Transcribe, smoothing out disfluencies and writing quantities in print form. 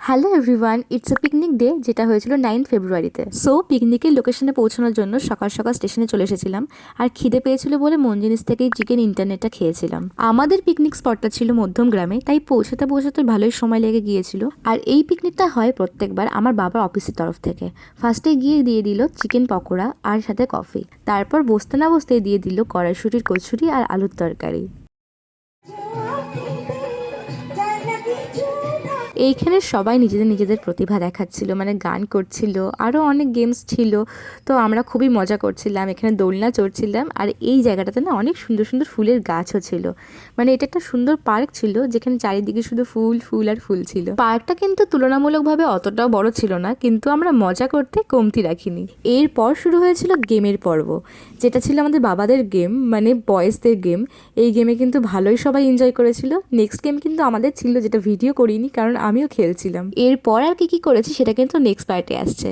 Hello everyone, it's a picnic day যেটা হয়েছিল 9 ফেব্রুয়ারিতে। সো পিকনিকের লোকেশনে পৌঁছানোর জন্য সকাল সকাল স্টেশনে চলে এসেছিলাম। আর খিদে পেয়েছিল বলে মন জিনিস থেকেই চিকেন ইন্টারনেটটা খেয়েছিলাম। আমাদের পিকনিক স্পটটা ছিল মধ্যম গ্রামে, তাই পৌঁছাতে পৌঁছাতে ভালোই সময় লেগে গিয়েছিল। আর এই পিকনিকটা হয় প্রত্যেকবার আমার বাবার অফিসের তরফ থেকে। ফার্স্টে গিয়ে দিয়ে দিল চিকেন পকোড়া আর সাথে কফি। তারপর বসতে না বসতেই দিয়ে দিল কড়াইশুঁটির কচুরি আর আলুর তরকারি। এইখানে সবাই নিজেদের নিজেদের প্রতিভা দেখাচ্ছিল, মানে গান করছিল, আরও অনেক গেমস ছিল। তো আমরা খুবই মজা করছিলাম, এখানে দোলনা চড়ছিলাম। আর এই জায়গাটাতে না অনেক সুন্দর সুন্দর ফুলের গাছও ছিল। মানে এটা একটা সুন্দর পার্ক ছিল যেখানে চারিদিকে শুধু ফুল ফুল আর ফুল ছিল। পার্কটা কিন্তু তুলনামূলকভাবে অতটাও বড় ছিল না, কিন্তু আমরা মজা করতে কমতি রাখিনি। এরপর শুরু হয়েছিল গেমের পর্ব, যেটা ছিল আমাদের বাবাদের গেম, মানে বয়েজদের গেম। এই গেমে কিন্তু ভালোই সবাই এনজয় করেছিল। নেক্সট গেম কিন্তু আমাদের ছিল, যেটা ভিডিও করিনি কারণ আমিও খেলছিলাম। এরপর আর কি কি করেছি সেটা কিন্তু নেক্সট পার্টে আসছে।